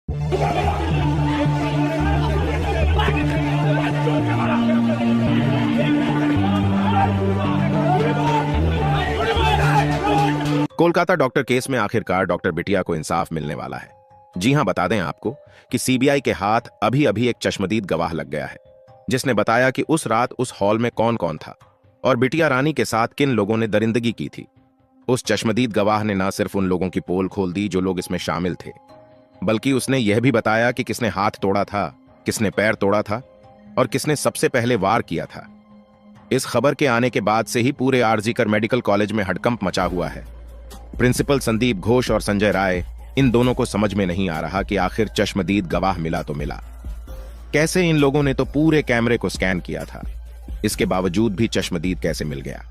Kolkata doctor case में आखिरकार doctor बिटिया को इंसाफ मिलने वाला है। जी हां, बता दें आपको कि सीबीआई के हाथ अभी अभी एक चश्मदीद गवाह लग गया है, जिसने बताया कि उस रात उस हॉल में कौन कौन था और बिटिया रानी के साथ किन लोगों ने दरिंदगी की थी। उस चश्मदीद गवाह ने न सिर्फ उन लोगों की पोल खोल दी जो लोग इसमें शामिल थे, बल्कि उसने यह भी बताया कि किसने हाथ तोड़ा था, किसने पैर तोड़ा था और किसने सबसे पहले वार किया था। इस खबर के आने के बाद से ही पूरे आरजीकर मेडिकल कॉलेज में हड़कंप मचा हुआ है। प्रिंसिपल संदीप घोष और संजय राय, इन दोनों को समझ में नहीं आ रहा कि आखिर चश्मदीद गवाह मिला तो मिला कैसे। इन लोगों ने तो पूरे कैमरे को स्कैन किया था, इसके बावजूद भी चश्मदीद कैसे मिल गया?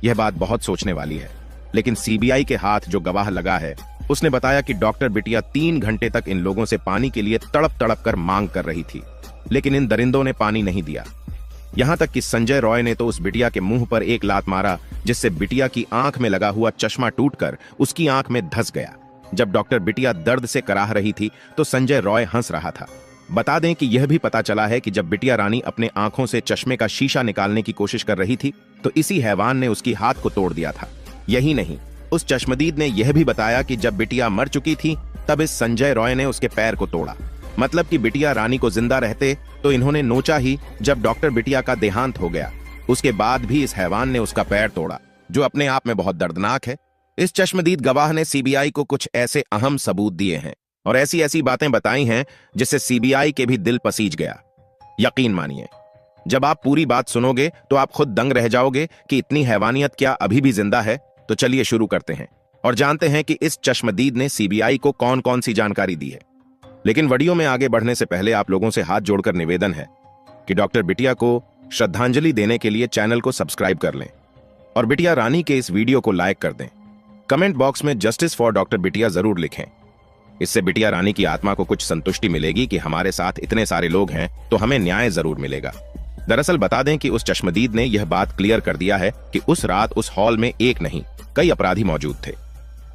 यह बात बहुत सोचने वाली है। लेकिन सीबीआई के हाथ जो गवाह लगा है, उसने बताया कि डॉक्टर बिटिया 3 घंटे तक इन लोगों से पानी के लिए तड़प तड़प कर मांग कर रही थी, लेकिन इन दरिंदों ने पानी नहीं दिया। यहां तक कि संजय रॉय ने तो उस बिटिया के मुंह पर एक लात मारा, जिससे बिटिया की आंख में लगा हुआ चश्मा टूटकर उसकी आंख में धंस गया। जब डॉक्टर बिटिया दर्द से कराह रही थी तो संजय रॉय हंस रहा था। बता दें कि यह भी पता चला है कि जब बिटिया रानी अपने आंखों से चश्मे का शीशा निकालने की कोशिश कर रही थी तो इसी हैवान ने उसकी हाथ को तोड़ दिया था। यही नहीं, उस चश्मदीद ने यह भी बताया कि जब बिटिया मर चुकी थी तब इस संजय रॉय ने उसके पैर को तोड़ा। मतलब कि बिटिया रानी को जिंदा रहते तो इन्होंने नोचा ही जब डॉक्टर बिटिया का देहांत हो गया। उसके बाद भी इस हैवान ने उसका पैर तोड़ा, जो अपने आप में बहुत दर्दनाक है। इस चश्मदीद गवाह ने सीबीआई को कुछ ऐसे अहम सबूत दिए हैं और ऐसी ऐसी बातें बताई हैं जिससे सीबीआई के भी दिल पसीज गया। यकीन मानिए, जब आप पूरी बात सुनोगे तो आप खुद दंग रह जाओगे कि इतनी हैवानियत क्या अभी भी जिंदा है। तो चलिए शुरू करते हैं और जानते हैं कि इस चश्मदीद ने सीबीआई को कौन कौन सी जानकारी दी है। लेकिन वीडियो में आगे बढ़ने से पहले आप लोगों से हाथ जोड़कर निवेदन है कि डॉक्टर बिटिया को श्रद्धांजलि देने के लिए चैनल को सब्सक्राइब कर लें और बिटिया रानी के इस वीडियो को लाइक कर दें। कमेंट बॉक्स में जस्टिस फॉर डॉक्टर बिटिया जरूर लिखें। इससे बिटिया रानी की आत्मा को कुछ संतुष्टि मिलेगी कि हमारे साथ इतने सारे लोग हैं तो हमें न्याय जरूर मिलेगा। दरअसल बता दें कि उस चश्मदीद ने यह बात क्लियर कर दिया है कि उस रात उस हॉल में एक नहीं कई अपराधी मौजूद थे।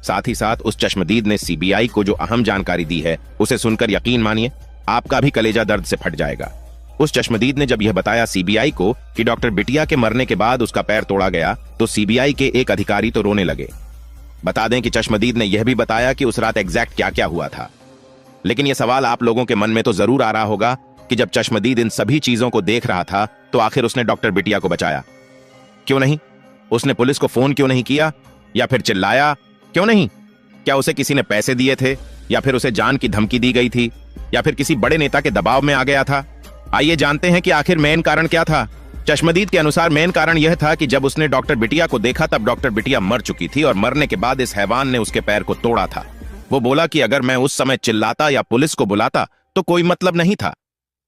साथ ही साथ उस चश्मदीद ने सीबीआई को जो अहम जानकारी दी है उसे सुनकर यकीन मानिए आपका भी कलेजा दर्द से फट जाएगा। उस चश्मदीद ने जब यह बताया सीबीआई को कि डॉक्टर बिटिया के मरने के बाद उसका पैर तोड़ा गया तो सीबीआई के एक अधिकारी तो रोने लगे। बता दें कि चश्मदीद ने यह भी बताया कि उस रात एग्जैक्ट क्या क्या हुआ था। लेकिन यह सवाल आप लोगों के मन में तो जरूर आ रहा होगा कि जब चश्मदीद इन सभी चीजों को देख रहा था तो आखिर उसने डॉक्टर बिटिया को बचाया क्यों नहीं? उसने पुलिस को फोन क्यों नहीं किया या फिर चिल्लाया क्यों नहीं? क्या उसे किसी ने पैसे दिए थे या फिर उसे जान की धमकी दी गई थी या फिर किसी बड़े नेता के दबाव में आ गया था? आइए जानते हैं कि आखिर मेन कारण क्या था। चश्मदीद के अनुसार मेन कारण यह था कि जब उसने डॉक्टर बिटिया को देखा तब डॉक्टर बिटिया मर चुकी थी और मरने के बाद इस हैवान ने उसके पैर को तोड़ा था। वो बोला कि अगर मैं उस समय चिल्लाता या पुलिस को बुलाता तो कोई मतलब नहीं था,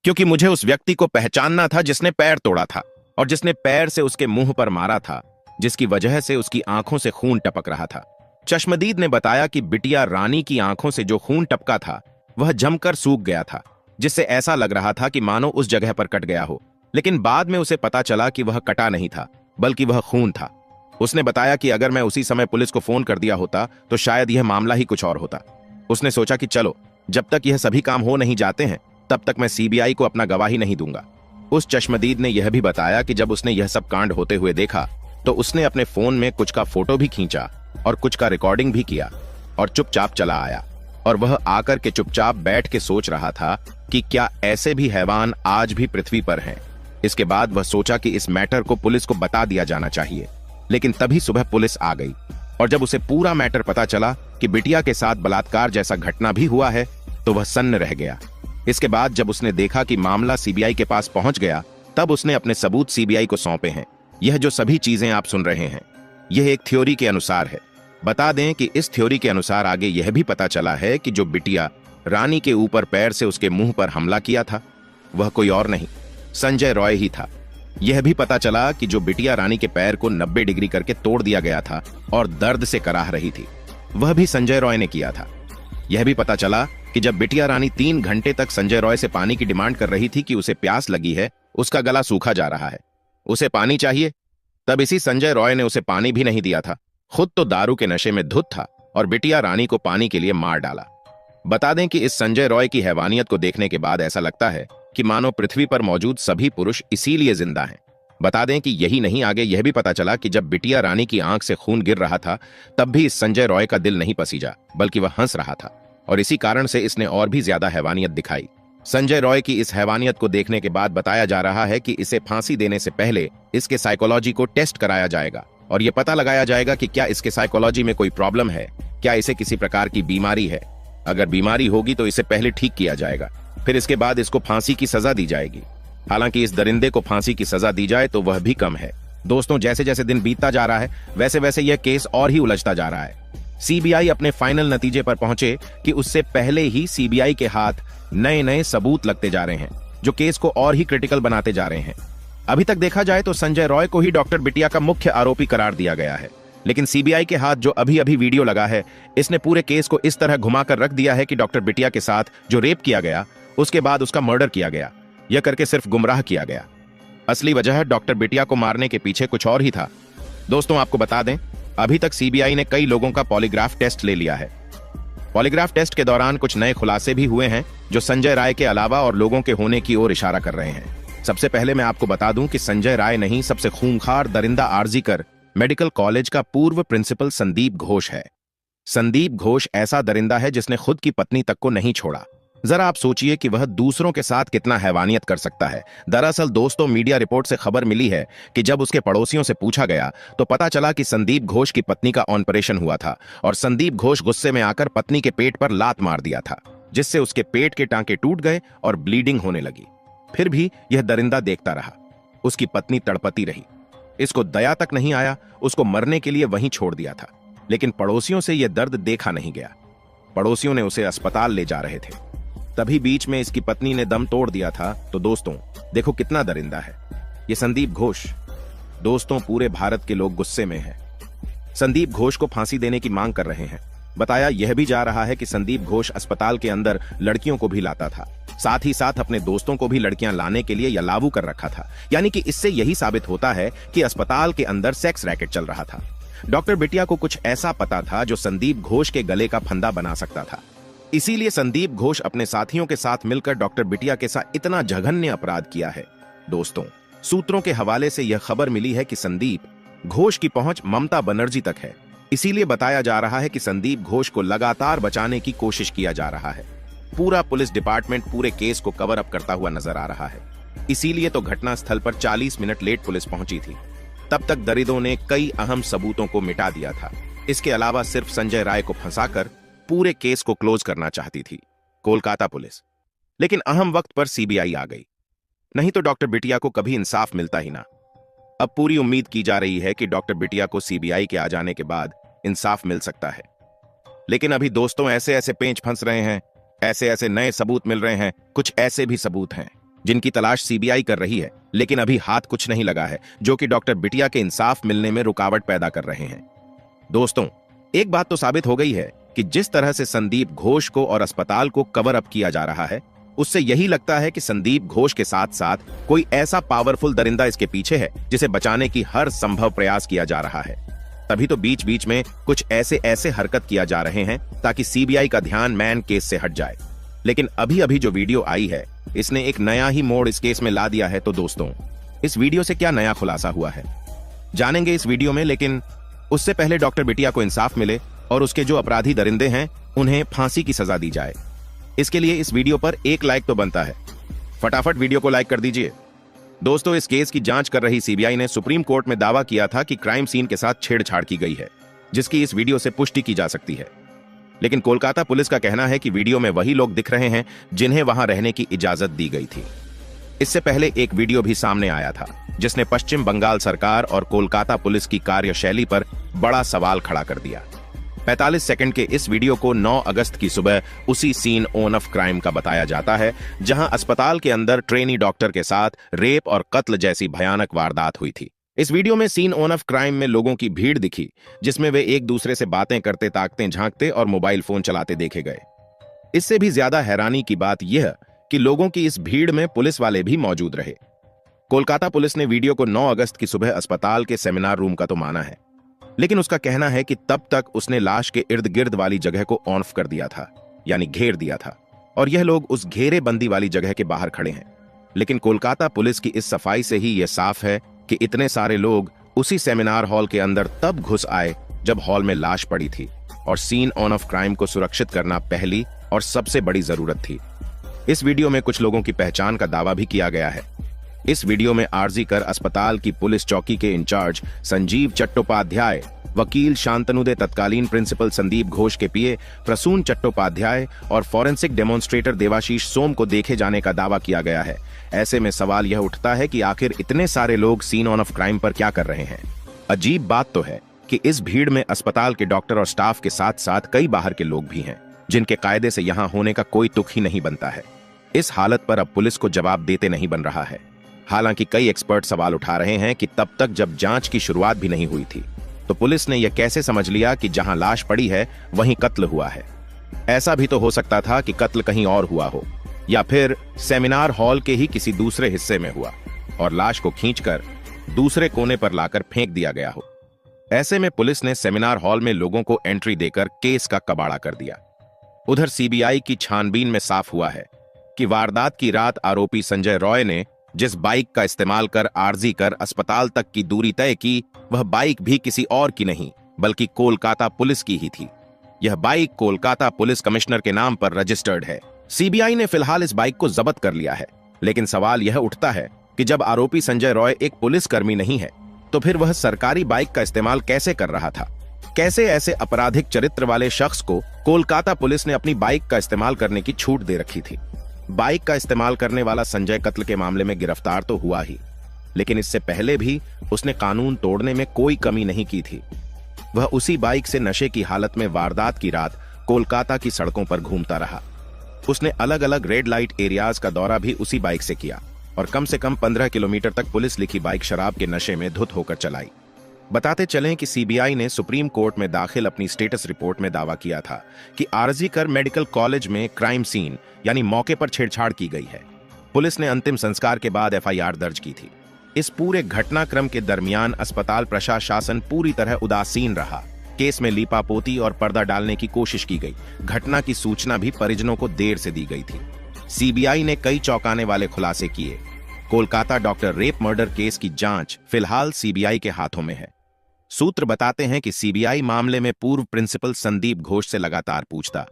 क्योंकि मुझे उस व्यक्ति को पहचानना था जिसने पैर तोड़ा था और जिसने पैर से उसके मुंह पर मारा था, जिसकी वजह से उसकी आंखों से खून टपक रहा था। चश्मदीद ने बताया कि बिटिया रानी की आंखों से जो खून टपका था वह जमकर सूख गया था, जिससे ऐसा लग रहा था कि मानो उस जगह पर कट गया हो। लेकिन बाद में उसे पता चला कि वह कटा नहीं था बल्कि वह खून था। उसने बताया कि अगर मैं उसी समय पुलिस को फोन कर दिया होता तो शायद यह मामला ही कुछ और होता। उसने सोचा कि चलो, जब तक यह सभी काम हो नहीं जाते हैं तब तक मैं सीबीआई को अपना गवाही नहीं दूंगा। उस चश्मदीद ने यह भी बताया कि जब उसने यह सब कांड होते हुए देखा तो उसने अपने फोन में कुछ का फोटो भी खींचा और कुछ का रिकॉर्डिंग भी किया और चुपचाप चला आया। और वह आकर के चुपचाप बैठ के सोच रहा था कि क्या ऐसे भी हैवान आज भी पृथ्वी पर हैं। इसके बाद वह सोचा कि इस मैटर को पुलिस को बता दिया जाना चाहिए। लेकिन तभी सुबह पुलिस आ गई और जब उसे पूरा मैटर पता चला कि बिटिया के साथ बलात्कार जैसा घटना भी हुआ है तो वह सन्न रह गया। इसके बाद जब उसने देखा कि मामला सीबीआई के पास पहुंच गया तब उसने अपने सबूत सीबीआई को सौंपे हैं। यह जो सभी चीजें आप सुन रहे हैं यह एक थ्योरी के अनुसार है। बता दें कि इस थ्योरी के अनुसार आगे यह भी पता चला है कि जो बिटिया रानी के ऊपर पैर से उसके मुंह पर हमला किया था वह कोई और नहीं, संजय रॉय ही था। यह भी पता चला कि जो बिटिया रानी के पैर को 90 डिग्री करके तोड़ दिया गया था और दर्द से कराह रही थी वह भी संजय रॉय ने किया था। यह भी पता चला कि जब बिटिया रानी 3 घंटे तक संजय रॉय से पानी की डिमांड कर रही थी कि उसे प्यास लगी है, उसका गला सूखा जा रहा है, उसे पानी चाहिए, तब इसी संजय रॉय ने उसे पानी भी नहीं दिया था। खुद तो दारू के नशे में धुत था और बिटिया रानी को पानी के लिए मार डाला। बता दें कि इस संजय रॉय की हैवानियत को देखने के बाद ऐसा लगता है कि मानो पृथ्वी पर मौजूद सभी पुरुष इसीलिए जिंदा हैं। बता दें कि यही नहीं, आगे यह भी पता चला कि जब बिटिया रानी की आंख से खून गिर रहा था तब भी इस संजय रॉय का दिल नहीं पसीजा, बल्कि वह हंस रहा था और इसी कारण से इसने और भी ज्यादा हैवानियत दिखाई। संजय रॉय की इस हैवानियत को देखने के बाद बताया जा रहा है कि इसे फांसी देने से पहले इसके साइकोलॉजी को टेस्ट कराया जाएगा और यह पता लगाया जाएगा कि क्या इसके साइकोलॉजी में कोई प्रॉब्लम है, क्या इसे किसी प्रकार की बीमारी है। अगर बीमारी होगी तो इसे पहले ठीक किया जाएगा, फिर इसके बाद इसको फांसी की सजा दी जाएगी। हालांकि इस दरिंदे को फांसी की सजा दी जाए तो वह भी कम है। दोस्तों, जैसे जैसे दिन बीतता जा रहा है वैसे वैसे यह केस और ही उलझता जा रहा है। सीबीआई अपने फाइनल नतीजे पर पहुंचे कि उससे पहले ही सीबीआई के हाथ नए नए सबूत लगते जा रहे हैं जो केस को और ही क्रिटिकल बनाते जा रहे हैं। अभी तक देखा जाए तो संजय रॉय को ही डॉक्टर बिटिया का मुख्य आरोपी करार दिया गया है, लेकिन सीबीआई के हाथ जो अभी अभी वीडियो लगा है इसने पूरे केस को इस तरह घुमाकर रख दिया है कि डॉक्टर बिटिया के साथ जो रेप किया गया उसके बाद उसका मर्डर किया गया, यह करके सिर्फ गुमराह किया गया। असली वजह डॉक्टर बिटिया को मारने के पीछे कुछ और ही था। दोस्तों, आपको बता दें, अभी तक सीबीआई ने कई लोगों का पॉलीग्राफ टेस्ट ले लिया है। पॉलीग्राफ टेस्ट के दौरान कुछ नए खुलासे भी हुए हैं जो संजय राय के अलावा और लोगों के होने की ओर इशारा कर रहे हैं। सबसे पहले मैं आपको बता दूं कि संजय राय नहीं, सबसे खूंखार दरिंदा आरजीकर मेडिकल कॉलेज का पूर्व प्रिंसिपल संदीप घोष है। संदीप घोष ऐसा दरिंदा है जिसने खुद की पत्नी तक को नहीं छोड़ा। जरा आप सोचिए कि वह दूसरों के साथ कितना हैवानियत कर सकता है। दरअसल दोस्तों, मीडिया रिपोर्ट से खबर मिली है कि जब उसके पड़ोसियों से पूछा गया तो पता चला कि संदीप घोष की पत्नी का ऑपरेशन हुआ था और संदीप घोष गुस्से में आकर पत्नी के पेट पर लात मार दिया था, जिससे उसके पेट के टांके टूट गए और ब्लीडिंग होने लगी। फिर भी यह दरिंदा देखता रहा, उसकी पत्नी तड़पती रही, इसको दया तक नहीं आया, उसको मरने के लिए वहीं छोड़ दिया था। लेकिन पड़ोसियों से यह दर्द देखा नहीं गया। पड़ोसियों ने उसे अस्पताल ले जा रहे थे, तभी बीच में इसकी पत्नी ने दम तोड़ दिया था। तो दोस्तों, देखो कितना दरिंदा है ये संदीप घोष। दोस्तों, पूरे भारत के लोग गुस्से में हैं। संदीप घोष को फांसी देने की मांग कर रहे हैं। बताया यह भी जा रहा है कि संदीप घोष अस्पताल के अंदर लड़कियों को भी लाता था, साथ ही साथ अपने दोस्तों को भी लड़कियां लाने के लिए यलावू कर रखा था। यानी कि इससे यही साबित होता है कि अस्पताल के अंदर सेक्स रैकेट चल रहा था। डॉक्टर बिटिया को कुछ ऐसा पता था जो संदीप घोष के गले का फंदा बना सकता था। इसीलिए संदीप घोष अपने साथियों के साथ मिलकर डॉक्टर बिटिया के साथ इतना जघन्य अपराध किया है। दोस्तों, सूत्रों के हवाले से यह खबर मिली है कि संदीप घोष की पहुंच ममता बनर्जी तक है। इसीलिए बताया जा रहा है कि संदीप घोष को लगातार बचाने की कोशिश किया जा रहा है। पूरा पुलिस डिपार्टमेंट पूरे केस को कवर अप करता हुआ नजर आ रहा है। इसीलिए तो घटनास्थल पर 40 मिनट लेट पुलिस पहुंची थी। तब तक दरिंदों ने कई अहम सबूतों को मिटा दिया था। इसके अलावा सिर्फ संजय राय को फंसाकर पूरे केस को क्लोज करना चाहती थी कोलकाता पुलिस। लेकिन अहम वक्त पर सीबीआई आ गई, नहीं तो डॉक्टर बिटिया को कभी इंसाफ मिलता ही ना। अब पूरी उम्मीद की जा रही है कि डॉक्टर बिटिया को सीबीआई के आ जाने के बाद इंसाफ मिल सकता है। लेकिन अभी दोस्तों, ऐसे ऐसे पेंच फंस रहे हैं, ऐसे ऐसे नए सबूत मिल रहे हैं। कुछ ऐसे भी सबूत हैं जिनकी तलाश सीबीआई कर रही है, लेकिन अभी हाथ कुछ नहीं लगा है, जो कि डॉक्टर बिटिया के इंसाफ मिलने में रुकावट पैदा कर रहे हैं। दोस्तों, एक बात तो साबित हो गई है कि जिस तरह से संदीप घोष को और अस्पताल को कवर अप किया जा रहा है, उससे यही लगता है कि संदीप घोष के साथ साथ कोई ऐसा पावरफुल दरिंदा इसके पीछे है जिसे बचाने की हर संभव प्रयास किया जा रहा है। तभी तो बीच बीच में कुछ ऐसे ऐसे हरकत किया जा रहे हैं ताकि सीबीआई का ध्यान मैन केस से हट जाए। लेकिन अभी अभी जो वीडियो आई है इसने एक नया ही मोड़ इस केस में ला दिया है। तो दोस्तों, इस वीडियो से क्या नया खुलासा हुआ है जानेंगे इस वीडियो में। लेकिन उससे पहले डॉक्टर बिटिया को इंसाफ मिले और उसके जो अपराधी दरिंदे हैं उन्हें फांसी की सजा दी जाए, इसके लिए इस वीडियो पर एक लाइक तो बनता है। फटाफट वीडियो को लाइक कर दीजिए। दोस्तों, इस केस की जांच कर रही सीबीआई ने सुप्रीम कोर्ट में दावा किया था कि क्राइम सीन के साथ छेड़छाड़ की गई है, जिसकी इस वीडियो से पुष्टि की जा सकती है। लेकिन कोलकाता पुलिस का कहना है कि वीडियो में वही लोग दिख रहे हैं जिन्हें वहां रहने की इजाजत दी गई थी। इससे पहले एक वीडियो भी सामने आया था जिसने पश्चिम बंगाल सरकार और कोलकाता पुलिस की कार्यशैली पर बड़ा सवाल खड़ा कर दिया। 45 सेकंड के इस वीडियो को 9 अगस्त की सुबह उसी सीन ऑन ऑफ क्राइम का बताया जाता है जहां अस्पताल के अंदर ट्रेनी डॉक्टर के साथ रेप और कत्ल जैसी भयानक वारदात हुई थी। इस वीडियो में सीन ऑन ऑफ क्राइम में लोगों की भीड़ दिखी, जिसमें वे एक दूसरे से बातें करते, ताकते, झांकते और मोबाइल फोन चलाते देखे गए। इससे भी ज्यादा हैरानी की बात यह कि लोगों की इस भीड़ में पुलिस वाले भी मौजूद रहे। कोलकाता पुलिस ने वीडियो को 9 अगस्त की सुबह अस्पताल के सेमिनार रूम का तो माना है, लेकिन उसका कहना है कि तब तक उसने लाश के इर्द गिर्द वाली जगह को ऑफ कर दिया था, यानी घेर दिया था, और यह लोग उस घेरेबंदी वाली जगह के बाहर खड़े हैं। लेकिन कोलकाता पुलिस की इस सफाई से ही यह साफ है कि इतने सारे लोग उसी सेमिनार हॉल के अंदर तब घुस आए जब हॉल में लाश पड़ी थी, और सीन ऑन ऑफ क्राइम को सुरक्षित करना पहली और सबसे बड़ी जरूरत थी। इस वीडियो में कुछ लोगों की पहचान का दावा भी किया गया है। इस वीडियो में आरजीकर अस्पताल की पुलिस चौकी के इंचार्ज संजीव चट्टोपाध्याय, वकील शांतनुदे, तत्कालीन प्रिंसिपल संदीप घोष के पीए प्रसून चट्टोपाध्याय और फॉरेंसिक डेमोन्स्ट्रेटर देवाशीष सोम को देखे जाने का दावा किया गया है। ऐसे में सवाल यह उठता है कि आखिर इतने सारे लोग सीन ऑन ऑफ क्राइम पर क्या कर रहे हैं। अजीब बात तो है कि इस भीड़ में अस्पताल के डॉक्टर और स्टाफ के साथ साथ कई बाहर के लोग भी हैं, जिनके कायदे से यहां होने का कोई तुक ही नहीं बनता है। इस हालत पर अब पुलिस को जवाब देते नहीं बन रहा है। हालांकि कई एक्सपर्ट सवाल उठा रहे हैं कि तब तक जब जांच की शुरुआत भी नहीं हुई थी, तो पुलिस ने यह कैसे समझ लिया कि जहां लाश पड़ी है वहीं कत्ल हुआ है। ऐसा भी तो हो सकता था कि कत्ल कहीं और हुआ हो, या फिर सेमिनार हॉल के ही किसी दूसरे हिस्से में हुआ और लाश को खींचकर दूसरे कोने पर लाकर फेंक दिया गया हो। ऐसे में पुलिस ने सेमिनार हॉल में लोगों को एंट्री देकर केस का कबाड़ा कर दिया। उधर सीबीआई की छानबीन में साफ हुआ है कि वारदात की रात आरोपी संजय रॉय ने जिस बाइक का इस्तेमाल कर आरजी कर अस्पताल तक की दूरी तय की, वह बाइक भी किसी और की नहीं बल्कि कोलकाता पुलिस की ही थी। यह बाइक कोलकाता पुलिस कमिश्नर के नाम पर रजिस्टर्ड है। सीबीआई ने फिलहाल इस बाइक को जब्त कर लिया है, लेकिन सवाल यह उठता है कि जब आरोपी संजय रॉय एक पुलिसकर्मी नहीं है, तो फिर वह सरकारी बाइक का इस्तेमाल कैसे कर रहा था? कैसे ऐसे आपराधिक चरित्र वाले शख्स को कोलकाता पुलिस ने अपनी बाइक का इस्तेमाल करने की छूट दे रखी थी? बाइक का इस्तेमाल करने वाला संजय कत्ल के मामले में गिरफ्तार तो हुआ ही, लेकिन इससे पहले भी उसने कानून तोड़ने में कोई कमी नहीं की थी। वह उसी बाइक से नशे की हालत में वारदात की रात कोलकाता की सड़कों पर घूमता रहा। उसने अलग अलग रेड लाइट एरियाज का दौरा भी उसी बाइक से किया और कम से कम 15 किलोमीटर तक पुलिस लिखी बाइक शराब के नशे में धुत होकर चलाई। बताते चलें कि सीबीआई ने सुप्रीम कोर्ट में दाखिल अपनी स्टेटस रिपोर्ट में दावा किया था कि आरजी कर मेडिकल कॉलेज में क्राइम सीन यानी मौके पर छेड़छाड़ की गई है। पुलिस ने अंतिम संस्कार के बाद एफआईआर दर्ज की थी। इस पूरे घटनाक्रम के दरमियान अस्पताल प्रशासन पूरी तरह उदासीन रहा। केस में लीपापोती और पर्दा डालने की कोशिश की गई। घटना की सूचना भी परिजनों को देर से दी गई थी। सीबीआई ने कई चौंकाने वाले खुलासे किए। Kolkata doctor rape murder case की जांच फिलहाल सीबीआई के हाथों में है। सूत्र बताते हैं कि सीबीआई मामले में पूर्व प्रिंसिपल संदीप घोष से लगातार पूछता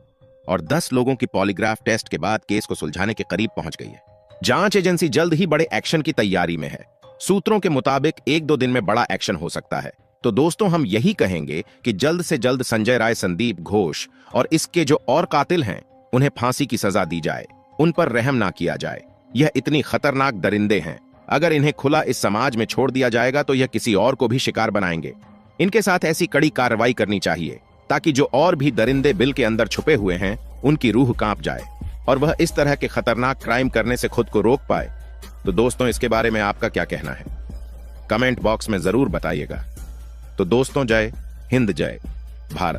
और 10 लोगों की पॉलीग्राफ टेस्ट के बाद केस को सुलझाने के करीब पहुंच गई है। जांच एजेंसी जल्द ही बड़े एक्शन की तैयारी में है। सूत्रों के मुताबिक 1-2 दिन में बड़ा एक्शन हो सकता है। तो दोस्तों, हम यही कहेंगे कि जल्द से जल्द संजय राय, संदीप घोष और इसके जो और कातिल हैं, उन्हें फांसी की सजा दी जाए। उन पर रहम ना किया जाए। यह इतनी खतरनाक दरिंदे हैं, अगर इन्हें खुला इस समाज में छोड़ दिया जाएगा तो यह किसी और को भी शिकार बनाएंगे। इनके साथ ऐसी कड़ी कार्रवाई करनी चाहिए ताकि जो और भी दरिंदे बिल के अंदर छुपे हुए हैं, उनकी रूह कांप जाए और वह इस तरह के खतरनाक क्राइम करने से खुद को रोक पाए। तो दोस्तों, इसके बारे में आपका क्या कहना है? कमेंट बॉक्स में जरूर बताइएगा। तो दोस्तों, जय हिंद, जय भारत।